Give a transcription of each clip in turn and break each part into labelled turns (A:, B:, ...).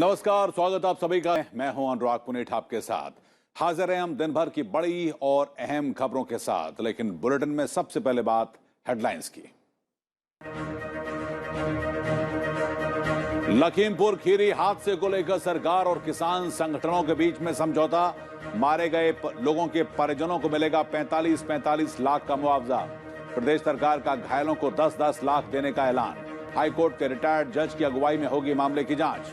A: नमस्कार, स्वागत आप सभी का। मैं हूं अनुराग पुनेठ आपके साथ। हाजिर हैं हम दिन भर की बड़ी और अहम खबरों के साथ, लेकिन बुलेटिन में सबसे पहले बात हेडलाइंस की। लखीमपुर खीरी हादसे को लेकर सरकार और किसान संगठनों के बीच में समझौता। मारे गए लोगों के परिजनों को मिलेगा 45 लाख का मुआवजा। प्रदेश सरकार का घायलों को 10-10 लाख देने का ऐलान। हाईकोर्ट के रिटायर्ड जज की अगुवाई में होगी मामले की जांच।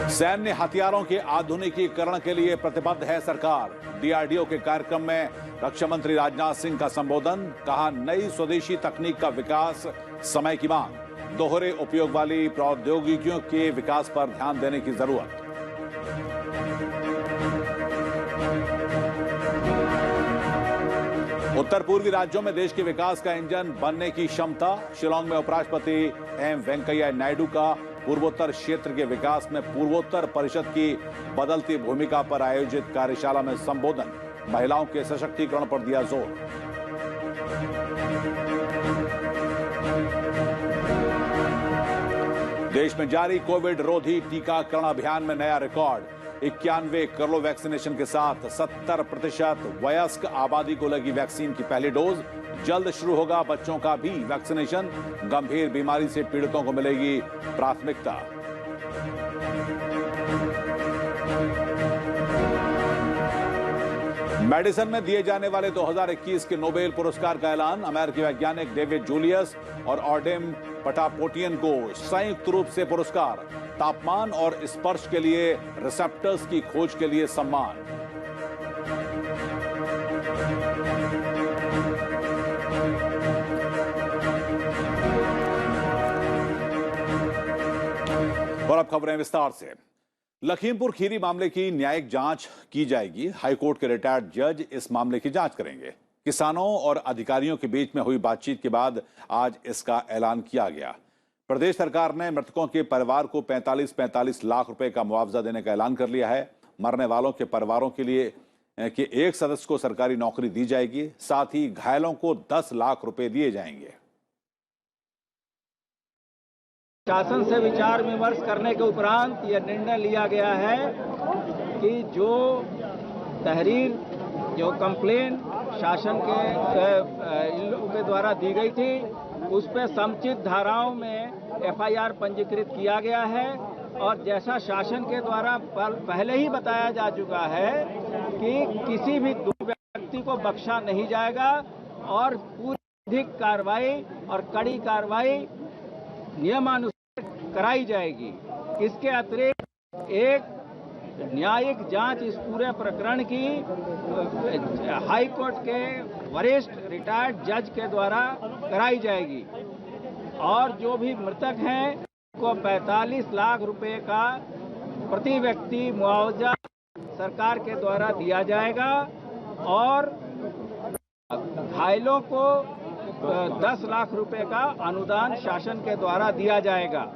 A: सैन्य हथियारों के आधुनिकीकरण के लिए प्रतिबद्ध है सरकार। डीआरडीओ के कार्यक्रम में रक्षा मंत्री राजनाथ सिंह का संबोधन। कहा, नई स्वदेशी तकनीक का विकास समय की मांग। दोहरे उपयोग वाली प्रौद्योगिकियों के विकास पर ध्यान देने की जरूरत। उत्तर पूर्वी राज्यों में देश के विकास का इंजन बनने की क्षमता। शिलांग में उपराष्ट्रपति एम वेंकैया नायडू का पूर्वोत्तर क्षेत्र के विकास में पूर्वोत्तर परिषद की बदलती भूमिका पर आयोजित कार्यशाला में संबोधन। महिलाओं के सशक्तिकरण पर दिया जोर। देश में जारी कोविड रोधी टीकाकरण अभियान में नया रिकॉर्ड। 91 करोड़ वैक्सीनेशन के साथ 70% वयस्क आबादी को लगी वैक्सीन की पहली डोज। जल्द शुरू होगा बच्चों का भी वैक्सीनेशन। गंभीर बीमारी से पीड़ितों को मिलेगी प्राथमिकता। मेडिसिन में दिए जाने वाले 2021 के नोबेल पुरस्कार का ऐलान। अमेरिकी वैज्ञानिक डेविड जूलियस और ऑर्डेम पटापोटियन को संयुक्त रूप से पुरस्कार। तापमान और स्पर्श के लिए रिसेप्टर्स की खोज के लिए सम्मान। और अब खबरें विस्तार से। लखीमपुर खीरी मामले की न्यायिक जांच की जाएगी। हाईकोर्ट के रिटायर्ड जज इस मामले की जांच करेंगे। किसानों और अधिकारियों के बीच में हुई बातचीत के बाद आज इसका ऐलान किया गया। प्रदेश सरकार ने मृतकों के परिवार को 45 लाख रुपए का मुआवजा देने का ऐलान कर लिया है। मरने वालों के परिवारों के लिए कि एक सदस्य को सरकारी नौकरी दी जाएगी। साथ ही घायलों को 10 लाख रुपए दिए जाएंगे।
B: शासन से विचार विमर्श करने के उपरांत यह निर्णय लिया गया है कि जो तहरीर, जो कंप्लेन शासन के इन लोगों के द्वारा दी गई थी, उस पर समुचित धाराओं में एफआईआर पंजीकृत किया गया है। और जैसा शासन के द्वारा पहले ही बताया जा चुका है कि किसी भी दो व्यक्ति को बख्शा नहीं जाएगा और पूरी कार्रवाई और कड़ी कार्रवाई नियमानुसार कराई जाएगी। इसके अतिरिक्त एक न्यायिक जांच इस पूरे प्रकरण की हाई कोर्ट के वरिष्ठ रिटायर्ड जज के द्वारा कराई जाएगी। और जो भी मृतक हैं को 45 लाख रुपए का प्रति व्यक्ति मुआवजा सरकार के द्वारा दिया जाएगा और घायलों को 10 लाख रुपए का अनुदान शासन के द्वारा दिया जाएगा।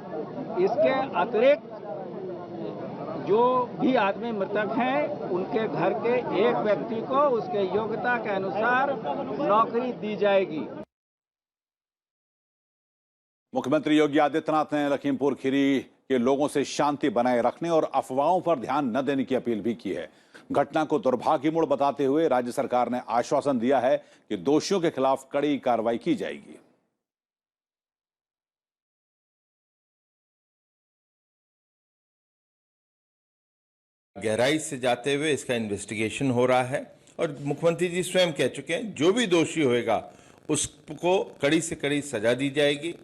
B: इसके अतिरिक्त जो भी आदमी मृतक हैं, उनके घर के एक व्यक्ति को उसके योग्यता के अनुसार नौकरी दी जाएगी।
A: मुख्यमंत्री योगी आदित्यनाथ ने लखीमपुर खीरी के लोगों से शांति बनाए रखने और अफवाहों पर ध्यान न देने की अपील भी की है। घटना को दुर्भाग्यपूर्ण बताते हुए राज्य सरकार ने आश्वासन दिया है कि दोषियों के खिलाफ कड़ी कार्रवाई की जाएगी।
C: गहराई से जाते हुए इसका इन्वेस्टिगेशन हो रहा है और मुख्यमंत्री जी स्वयं कह चुके हैं जो भी दोषी होएगा उसको कड़ी से कड़ी सजा दी जाएगी।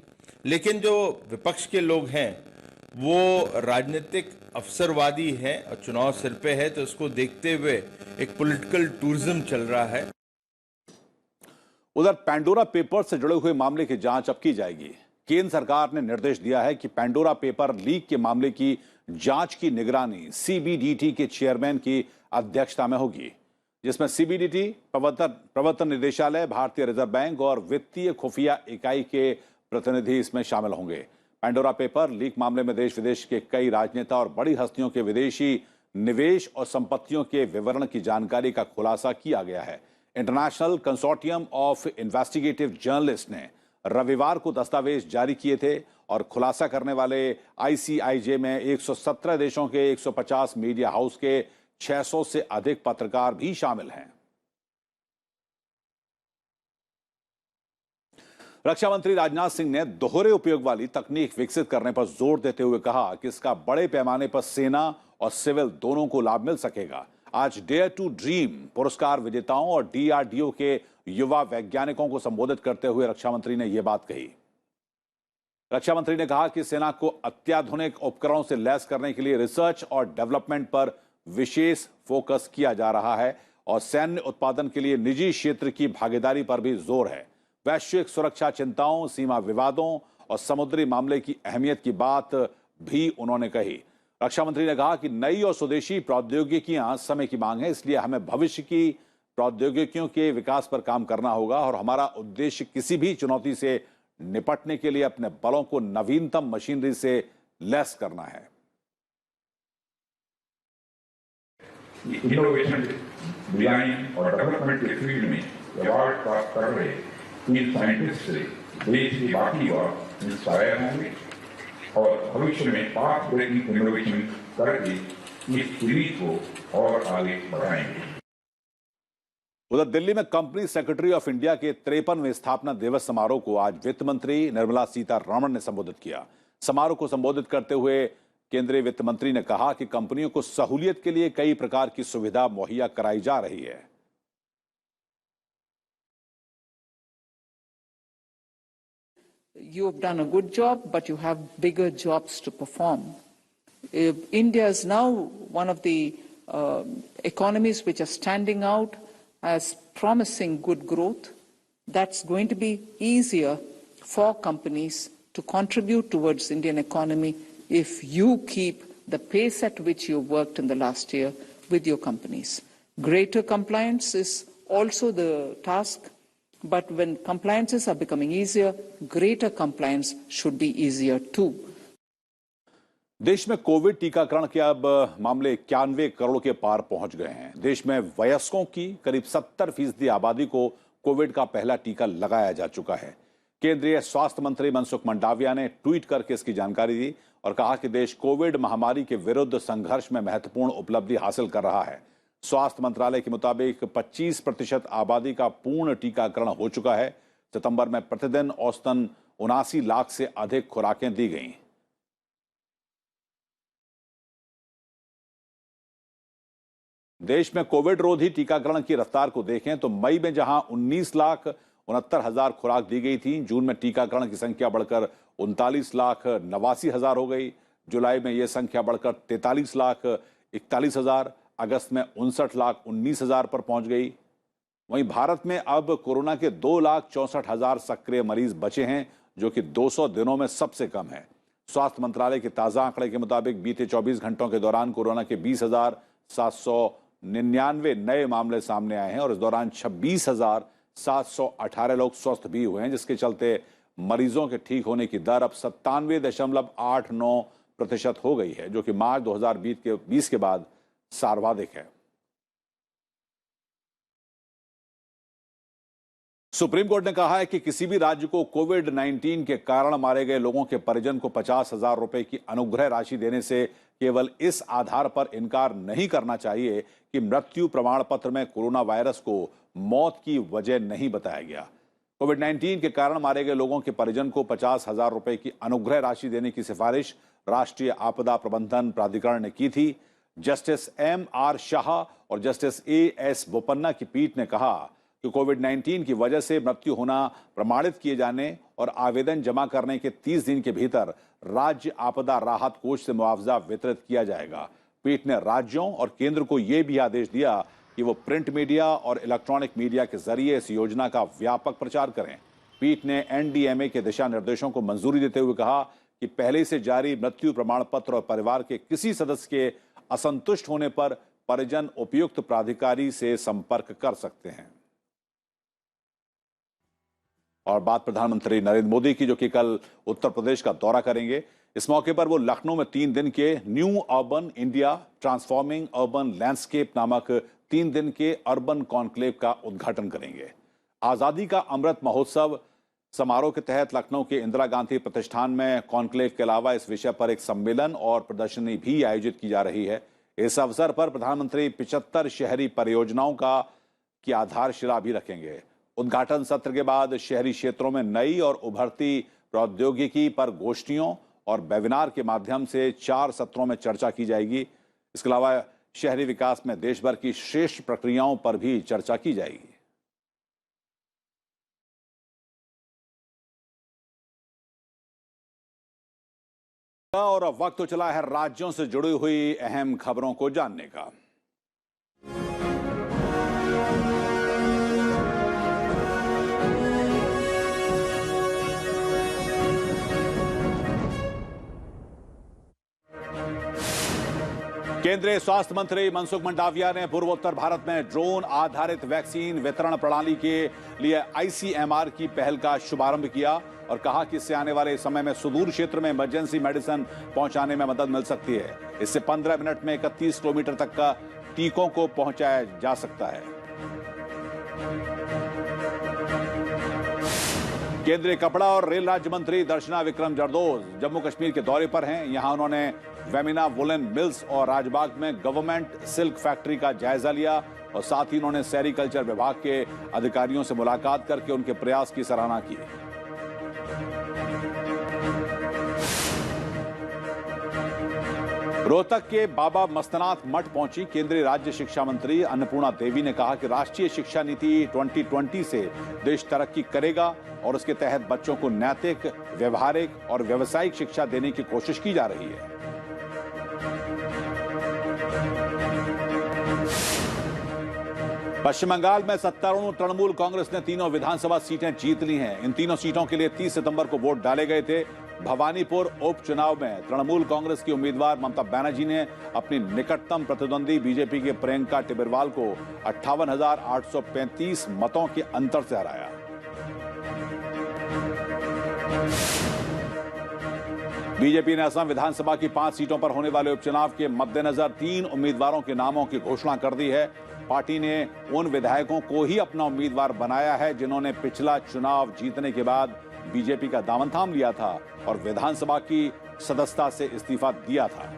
C: लेकिन जो विपक्ष के लोग हैं वो राजनीतिक अवसरवादी हैं और चुनाव सिर पे है, तो उसको देखते हुए एक पॉलिटिकल टूरिज्म चल रहा है।
A: उधर पेंडोरा पेपर से जुड़े हुए मामले की जांच अब की जाएगी। केंद्र सरकार ने निर्देश दिया है कि पेंडोरा पेपर लीक के मामले की जांच की निगरानी सीबीडीटी के चेयरमैन की अध्यक्षता में होगी, जिसमें सीबीडीटी, प्रवर्तन निदेशालय, भारतीय रिजर्व बैंक और वित्तीय खुफिया इकाई के प्रतिनिधि इसमें शामिल होंगे। पेंडोरा पेपर लीक मामले में देश विदेश के कई राजनेता और बड़ी हस्तियों के विदेशी निवेश और संपत्तियों के विवरण की जानकारी का खुलासा किया गया है। International consortium of investigative journalist ने रविवार को दस्तावेज जारी किए थे और खुलासा करने वाले आईसीआईजे में 117 देशों के 150 मीडिया हाउस के 600 से अधिक पत्रकार भी शामिल हैं। रक्षा मंत्री राजनाथ सिंह ने दोहरे उपयोग वाली तकनीक विकसित करने पर जोर देते हुए कहा कि इसका बड़े पैमाने पर सेना और सिविल दोनों को लाभ मिल सकेगा। आज डेयर टू ड्रीम पुरस्कार विजेताओं और डीआरडीओ के युवा वैज्ञानिकों को संबोधित करते हुए रक्षा मंत्री ने यह बात कही। रक्षा मंत्री ने कहा कि सेना को अत्याधुनिक उपकरणों से लैस करने के लिए रिसर्च और डेवलपमेंट पर विशेष फोकस किया जा रहा है और सैन्य उत्पादन के लिए निजी क्षेत्र की भागीदारी पर भी जोर है। वैश्विक सुरक्षा चिंताओं, सीमा विवादों और समुद्री मामले की अहमियत की बात भी उन्होंने कही। रक्षा मंत्री ने कहा कि नई और स्वदेशी प्रौद्योगिकियां समय की मांग है, इसलिए हमें भविष्य की प्रौद्योगिकियों के विकास पर काम करना होगा और हमारा उद्देश्य किसी भी चुनौती से निपटने के लिए अपने बलों को नवीनतम मशीनरी से लैस करना है।
D: इनोवेशन, डिजाइन और डेवलपमेंट के फील्ड में अवार्ड प्राप्त कर रहे इन साइंटिस्ट से देश की बाकी युवा इंस्पायर होंगे और भविष्य में पाथ ब्रेकिंग इनोवेशन करके इस पीढ़ी को और आगे बढ़ाएंगे।
A: उधर दिल्ली में कंपनी सेक्रेटरी ऑफ इंडिया के 53वें स्थापना दिवस समारोह को आज वित्त मंत्री निर्मला सीतारमण ने संबोधित किया। समारोह को संबोधित करते हुए केंद्रीय वित्त मंत्री ने कहा कि कंपनियों को सहूलियत के लिए कई प्रकार की सुविधा मुहैया कराई जा रही है।
E: You have done a good job, but you have bigger jobs to perform. India is now one of the economies which are standing out as promising good growth. That's going to be easier for companies to contribute towards the Indian economy if you keep the pace at which you worked in the last year with your companies. Greater compliance is also the task. But when compliances are becoming easier, greater compliance should be easier too.
A: देश में Covid टीकाकरण के अब मामले 91 करोड़ के पार पहुंच गए हैं। देश में वयस्कों की करीब 70% आबादी को कोविड का पहला टीका लगाया जा चुका है। केंद्रीय स्वास्थ्य मंत्री मनसुख मंडाविया ने ट्वीट करके इसकी जानकारी दी और कहा कि देश कोविड महामारी के विरुद्ध संघर्ष में महत्वपूर्ण उपलब्धि हासिल कर रहा है। स्वास्थ्य मंत्रालय के मुताबिक 25% आबादी का पूर्ण टीकाकरण हो चुका है। सितंबर में प्रतिदिन औसतन 79 लाख से अधिक खुराकें दी गईं। देश में कोविड रोधी टीकाकरण की रफ्तार को देखें तो मई में जहां 19,69,000 खुराक दी गई थी, जून में टीकाकरण की संख्या बढ़कर 39,89,000 हो गई। जुलाई में यह संख्या बढ़कर 43,41,000, अगस्त में 59,19,000 पर पहुंच गई। वहीं भारत में अब कोरोना के 2,64,000 सक्रिय मरीज बचे हैं, जो कि 200 दिनों में सबसे कम है। स्वास्थ्य मंत्रालय के ताजा आंकड़े के मुताबिक बीते 24 घंटों के दौरान कोरोना के 20,799 नए मामले सामने आए हैं और इस दौरान 26,718 लोग स्वस्थ भी हुए हैं, जिसके चलते मरीजों के ठीक होने की दर अब 97.89% हो गई है, जो कि मार्च 2020 के बाद सर्वाधिक है। सुप्रीम कोर्ट ने कहा है कि किसी भी राज्य को कोविड-19 के कारण मारे गए लोगों के परिजन को 50,000 रुपए की अनुग्रह राशि देने से केवल इस आधार पर इनकार नहीं करना चाहिए कि मृत्यु प्रमाण पत्र में कोरोना वायरस को मौत की वजह नहीं बताया गया। कोविड-19 के कारण मारे गए लोगों के परिजन को 50,000 रुपए की अनुग्रह राशि देने की सिफारिश राष्ट्रीय आपदा प्रबंधन प्राधिकरण ने की थी। Justice M.R. शाह और जस्टिस A.S. बोपन्ना की पीठ ने कहा कि कोविड-19 की वजह से मृत्यु होना प्रमाणित किए जाने और आवेदन जमा करने के 30 दिन के भीतर राज्य आपदा राहत कोष से मुआवजा वितरित किया जाएगा। पीठ ने राज्यों और केंद्र को यह भी आदेश दिया कि वो प्रिंट मीडिया और इलेक्ट्रॉनिक मीडिया के जरिए इस योजना का व्यापक प्रचार करें। पीठ ने NDMA के दिशा निर्देशों को मंजूरी देते हुए कहा कि पहले से जारी मृत्यु प्रमाण पत्र और परिवार के किसी सदस्य के असंतुष्ट होने पर परिजन उपयुक्त प्राधिकारी से संपर्क कर सकते हैं। और बात प्रधानमंत्री नरेंद्र मोदी की, जो कि कल उत्तर प्रदेश का दौरा करेंगे। इस मौके पर वो लखनऊ में 3 दिन के new urban India transforming urban landscape नामक 3 दिन के अर्बन कॉन्क्लेव का उद्घाटन करेंगे। आजादी का अमृत महोत्सव समारोह के तहत लखनऊ के इंदिरा गांधी प्रतिष्ठान में कॉन्क्लेव के अलावा इस विषय पर एक सम्मेलन और प्रदर्शनी भी आयोजित की जा रही है। इस अवसर पर प्रधानमंत्री 75 शहरी परियोजनाओं की आधारशिला भी रखेंगे। उद्घाटन सत्र के बाद शहरी क्षेत्रों में नई और उभरती प्रौद्योगिकी पर गोष्ठियों और वेबिनार के माध्यम से 4 सत्रों में चर्चा की जाएगी। इसके अलावा शहरी विकास में देश भर की श्रेष्ठ प्रक्रियाओं पर भी चर्चा की जाएगी। और अब वक्त तो चला है राज्यों से जुड़ी हुई अहम खबरों को जानने का। केंद्रीय स्वास्थ्य मंत्री मनसुख मंडाविया ने पूर्वोत्तर भारत में ड्रोन आधारित वैक्सीन वितरण प्रणाली के लिए ICMR की पहल का शुभारंभ किया और कहा कि इससे आने वाले समय में सुदूर क्षेत्र में इमरजेंसी मेडिसिन पहुंचाने में मदद मिल सकती है। इससे 15 मिनट में 31 किलोमीटर तक का टीकों को पहुंचाया जा सकता है। केंद्रीय कपड़ा और रेल राज्य मंत्री दर्शना विक्रम जरदोज जम्मू कश्मीर के दौरे पर हैं। यहां उन्होंने वेमिना वुलन मिल्स और राजबाग में गवर्नमेंट सिल्क फैक्ट्री का जायजा लिया और साथ ही उन्होंने सेरिकल्चर विभाग के अधिकारियों से मुलाकात करके उनके प्रयास की सराहना की। रोहतक के बाबा मस्तनाथ मठ पहुंची केंद्रीय राज्य शिक्षा मंत्री अन्नपूर्णा देवी ने कहा कि राष्ट्रीय शिक्षा नीति 2020 से देश तरक्की करेगा और उसके तहत बच्चों को नैतिक, व्यवहारिक और व्यावसायिक शिक्षा देने की कोशिश की जा रही है। पश्चिम बंगाल में सत्तारूढ़ तृणमूल कांग्रेस ने तीनों विधानसभा सीटें जीत ली हैं। इन तीनों सीटों के लिए 30 सितंबर को वोट डाले गए थे। भवानीपुर उपचुनाव में तृणमूल कांग्रेस की उम्मीदवार ममता बनर्जी ने अपनी निकटतम प्रतिद्वंदी बीजेपी के प्रियंका टिब्बरवाल को 58,835 मतों के अंतर से हराया। बीजेपी ने असम विधानसभा की 5 सीटों पर होने वाले उपचुनाव के मद्देनजर 3 उम्मीदवारों के नामों की घोषणा कर दी है। पार्टी ने उन विधायकों को ही अपना उम्मीदवार बनाया है जिन्होंने पिछला चुनाव जीतने के बाद बीजेपी का दामन थाम लिया था और विधानसभा की सदस्यता से इस्तीफा दिया था।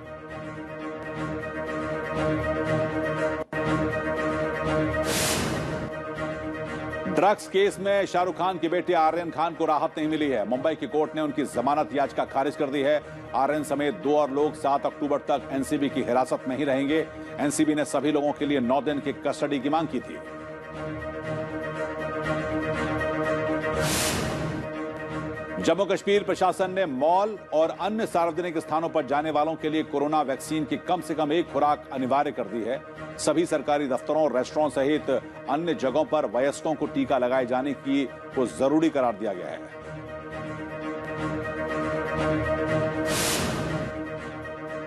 A: ड्रग्स केस में शाहरुख खान के बेटे आर्यन खान को राहत नहीं मिली है। मुंबई की कोर्ट ने उनकी जमानत याचिका खारिज कर दी है। आर्यन समेत 2 और लोग 7 अक्टूबर तक एनसीबी की हिरासत में ही रहेंगे। एनसीबी ने सभी लोगों के लिए 9 दिन की कस्टडी की मांग की थी। जम्मू कश्मीर प्रशासन ने मॉल और अन्य सार्वजनिक स्थानों पर जाने वालों के लिए कोरोना वैक्सीन की कम से कम 1 खुराक अनिवार्य कर दी है। सभी सरकारी दफ्तरों, रेस्टोरेंट सहित अन्य जगहों पर वयस्कों को टीका लगाए जाने को जरूरी करार दिया गया है।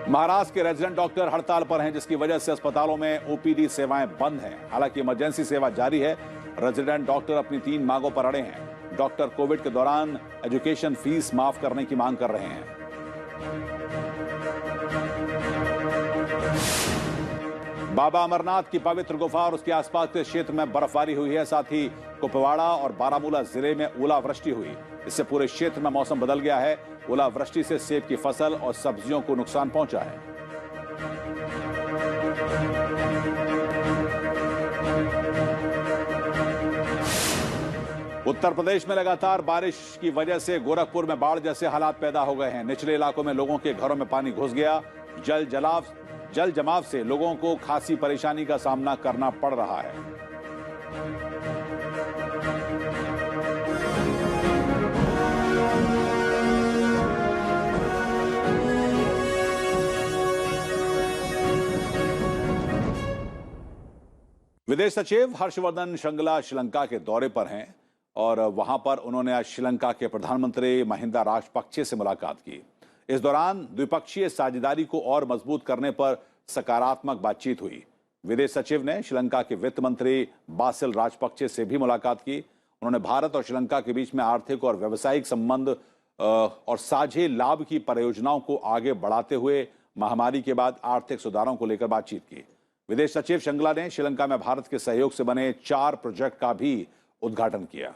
A: महाराष्ट्र के रेजिडेंट डॉक्टर हड़ताल पर हैं, जिसकी वजह से अस्पतालों में ओपीडी सेवाएं बंद हैं। हालांकि इमरजेंसी सेवा जारी है। रेजिडेंट डॉक्टर अपनी 3 मांगों पर अड़े हैं। डॉक्टर कोविड के दौरान एजुकेशन फीस माफ करने की मांग कर रहे हैं। बाबा अमरनाथ की पवित्र गुफा और उसके आसपास के क्षेत्र में बर्फबारी हुई है। साथ ही कुपवाड़ा और बारामूला जिले में ओलावृष्टि हुई। इससे पूरे क्षेत्र में मौसम बदल गया है। ओलावृष्टि से सेब की फसल और सब्जियों को नुकसान पहुंचा है। उत्तर प्रदेश में लगातार बारिश की वजह से गोरखपुर में बाढ़ जैसे हालात पैदा हो गए हैं। निचले इलाकों में लोगों के घरों में पानी घुस गया। जल जमाव से लोगों को खासी परेशानी का सामना करना पड़ रहा है। विदेश सचिव हर्षवर्धन श्रृंगला श्रीलंका के दौरे पर हैं और वहां पर उन्होंने आज श्रीलंका के प्रधानमंत्री महिंदा राजपक्षे से मुलाकात की। इस दौरान द्विपक्षीय साझेदारी को और मजबूत करने पर सकारात्मक बातचीत हुई। विदेश सचिव ने श्रीलंका के वित्त मंत्री बासिल राजपक्षे से भी मुलाकात की। उन्होंने भारत और श्रीलंका के बीच में आर्थिक और व्यावसायिक संबंध और साझे लाभ की परियोजनाओं को आगे बढ़ाते हुए महामारी के बाद आर्थिक सुधारों को लेकर बातचीत की। विदेश सचिव श्रृंगला ने श्रीलंका में भारत के सहयोग से बने 4 प्रोजेक्ट का भी उद्घाटन किया।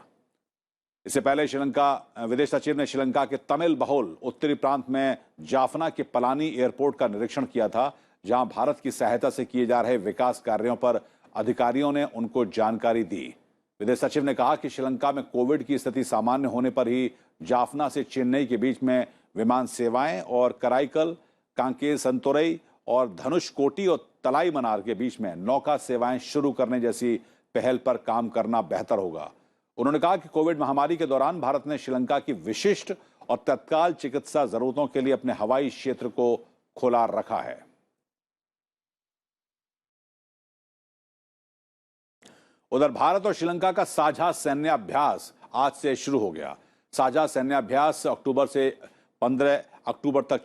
A: इससे पहले श्रीलंका विदेश सचिव ने श्रीलंका के तमिल बहुल उत्तरी प्रांत में जाफना के पलानी एयरपोर्ट का निरीक्षण किया था, जहां भारत की सहायता से किए जा रहे विकास कार्यों पर अधिकारियों ने उनको जानकारी दी। विदेश सचिव ने कहा कि श्रीलंका में कोविड की स्थिति सामान्य होने पर ही जाफना से चेन्नई के बीच में विमान सेवाएं और कराईकल, कांकेर, संतोरई और धनुषकोटी और तलाई मनार के बीच में नौका सेवाएं शुरू करने जैसी पहल पर काम करना बेहतर होगा। उन्होंने कहा कि कोविड महामारी के दौरान भारत ने श्रीलंका की विशिष्ट और तत्काल चिकित्सा जरूरतों के लिए अपने हवाई क्षेत्र को खुला रखा है। उधर भारत और श्रीलंका का साझा सैन्य अभ्यास आज से शुरू हो गया। साझा सैन्य अभ्यास अक्टूबर से 15 अक्टूबर तक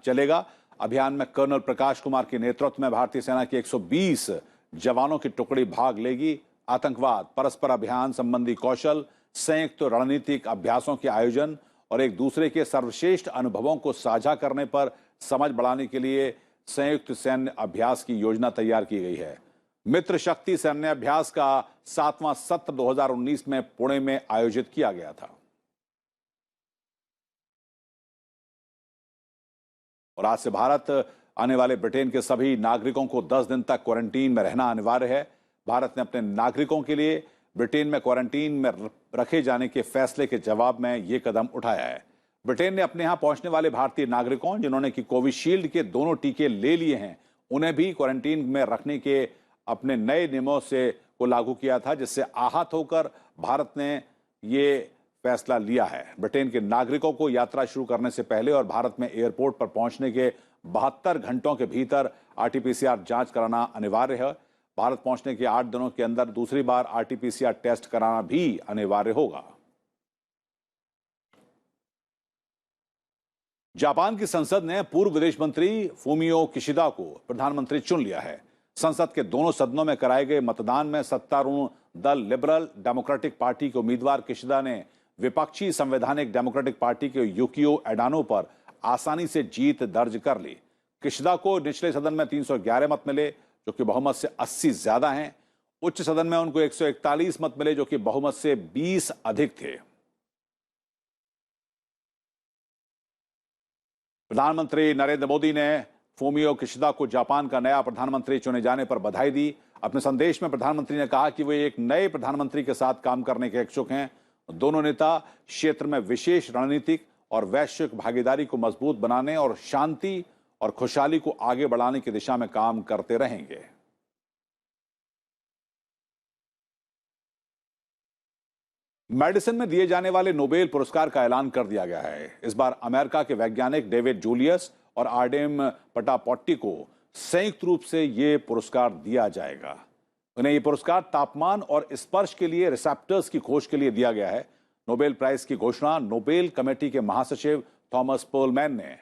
A: चलेगा। अभियान में कर्नल प्रकाश कुमार के नेतृत्व में भारतीय सेना की 120 जवानों की टुकड़ी भाग लेगी। आतंकवाद, परस्पर अभियान संबंधी कौशल, संयुक्त रणनीतिक अभ्यासों के आयोजन और एक दूसरे के सर्वश्रेष्ठ अनुभवों को साझा करने पर समझ बढ़ाने के लिए संयुक्त सैन्य अभ्यास की योजना तैयार की गई है। मित्र शक्ति सैन्य अभ्यास का 7वां सत्र 2019 में पुणे में आयोजित किया गया था। और आज से भारत आने वाले ब्रिटेन के सभी नागरिकों को 10 दिन तक क्वारंटीन में रहना अनिवार्य है। भारत ने अपने नागरिकों के लिए ब्रिटेन में क्वारंटीन में रखे जाने के फैसले के जवाब में यह कदम उठाया है। ब्रिटेन ने अपने यहां पहुंचने वाले भारतीय नागरिकों जिन्होंने कि कोविशील्ड के दोनों टीके ले लिए हैं, उन्हें भी क्वारंटीन में रखने के अपने नए नियमों से को लागू किया था, जिससे आहत होकर भारत ने ये फैसला लिया है। ब्रिटेन के नागरिकों को यात्रा शुरू करने से पहले और भारत में एयरपोर्ट पर पहुंचने के 72 घंटों के भीतर आरटीपीसीआर जांच कराना अनिवार्य है। भारत पहुंचने के 8 दिनों के अंदर दूसरी बार आरटीपीसीआर टेस्ट कराना भी अनिवार्य होगा। जापान की संसद ने पूर्व विदेश मंत्री फूमियो किशिदा को प्रधानमंत्री चुन लिया है। संसद के दोनों सदनों में कराए गए मतदान में सत्तारूढ़ दल लिबरल डेमोक्रेटिक पार्टी के उम्मीदवार किशिदा ने विपक्षी संवैधानिक डेमोक्रेटिक पार्टी के युकियो एडानो पर आसानी से जीत दर्ज कर ली। किशिदा को निचले सदन में 311 मत मिले, जो कि बहुमत से 80 ज्यादा हैं। उच्च सदन में उनको 141 मत मिले, जो कि बहुमत से 20 अधिक थे। प्रधानमंत्री नरेंद्र मोदी ने फूमियो किशिदा को जापान का नया प्रधानमंत्री चुने जाने पर बधाई दी। अपने संदेश में प्रधानमंत्री ने कहा कि वे एक नए प्रधानमंत्री के साथ काम करने के इच्छुक हैं। दोनों नेता क्षेत्र में विशेष रणनीतिक और वैश्विक भागीदारी को मजबूत बनाने और शांति और खुशहाली को आगे बढ़ाने की दिशा में काम करते रहेंगे। मेडिसिन में दिए जाने वाले नोबेल पुरस्कार का ऐलान कर दिया गया है। इस बार अमेरिका के वैज्ञानिक डेविड जूलियस और आरडेम पटापोट्टी को संयुक्त रूप से यह पुरस्कार दिया जाएगा। उन्हें यह पुरस्कार तापमान और स्पर्श के लिए रिसेप्टर्स की खोज के लिए दिया गया है। नोबेल प्राइज की घोषणा नोबेल कमेटी के महासचिव थॉमस पर्लमैन ने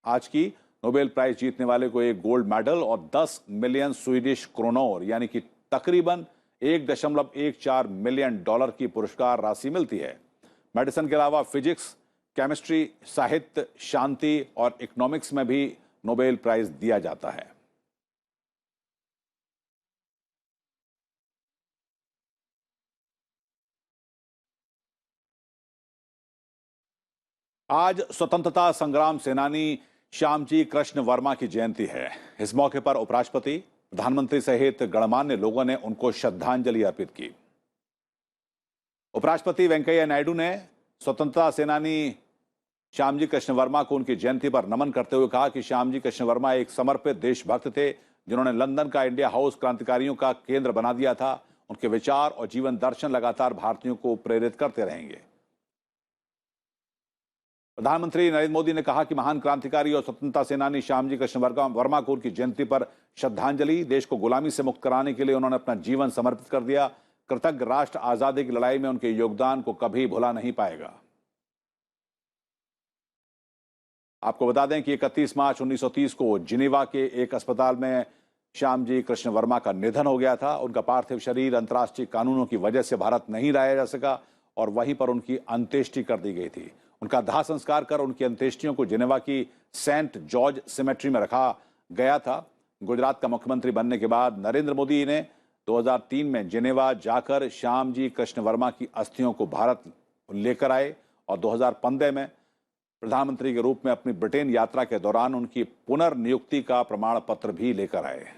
A: आज की। नोबेल प्राइज जीतने वाले को एक गोल्ड मेडल और 10 मिलियन स्वीडिश क्रोनोर यानी कि तकरीबन $1.14 मिलियन की पुरस्कार राशि मिलती है। मेडिसिन के अलावा फिजिक्स, केमिस्ट्री, साहित्य, शांति और इकोनॉमिक्स में भी नोबेल प्राइज दिया जाता है। आज स्वतंत्रता संग्राम सेनानी श्यामजी कृष्ण वर्मा की जयंती है। इस मौके पर उपराष्ट्रपति, प्रधानमंत्री सहित गणमान्य लोगों ने उनको श्रद्धांजलि अर्पित की। उपराष्ट्रपति वेंकैया नायडू ने स्वतंत्रता सेनानी श्यामजी कृष्ण वर्मा को उनकी जयंती पर नमन करते हुए कहा कि श्यामजी कृष्ण वर्मा एक समर्पित देशभक्त थे, जिन्होंने लंदन का इंडिया हाउस क्रांतिकारियों का केंद्र बना दिया था। उनके विचार और जीवन दर्शन लगातार भारतीयों को प्रेरित करते रहेंगे। प्रधानमंत्री नरेंद्र मोदी ने कहा कि महान क्रांतिकारी और स्वतंत्रता सेनानी श्यामजी कृष्ण वर्मा को उनकी जयंती पर श्रद्धांजलि। देश को गुलामी से मुक्त कराने के लिए उन्होंने अपना जीवन समर्पित कर दिया। कृतज्ञ राष्ट्र आजादी की लड़ाई में उनके योगदान को कभी भुला नहीं पाएगा। आपको बता दें कि 31 मार्च 1930 को जिनेवा के एक अस्पताल में श्यामजी कृष्ण वर्मा का निधन हो गया था। उनका पार्थिव शरीर अंतर्राष्ट्रीय कानूनों की वजह से भारत नहीं लाया जा सका और वहीं पर उनकी अंत्येष्टि कर दी गई थी। उनका दाह संस्कार कर उनकी अंत्येष्टियों को जिनेवा की सेंट जॉर्ज सिमेट्री में रखा गया था। गुजरात का मुख्यमंत्री बनने के बाद नरेंद्र मोदी ने 2003 में जिनेवा जाकर श्याम जी कृष्ण वर्मा की अस्थियों को भारत लेकर आए और 2015 में प्रधानमंत्री के रूप में अपनी ब्रिटेन यात्रा के दौरान उनकी पुनर्नियुक्ति का प्रमाण पत्र भी लेकर आए।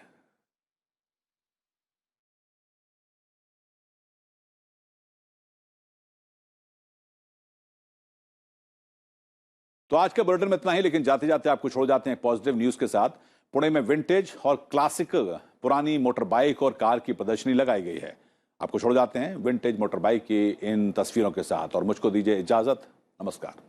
A: तो आज के बुलेटिन में इतना ही, लेकिन जाते जाते आपको छोड़ जाते हैं पॉजिटिव न्यूज के साथ। पुणे में विंटेज और क्लासिक पुरानी मोटर बाइक और कार की प्रदर्शनी लगाई गई है। आपको छोड़ जाते हैं विंटेज मोटर बाइक की इन तस्वीरों के साथ और मुझको दीजिए इजाजत। नमस्कार।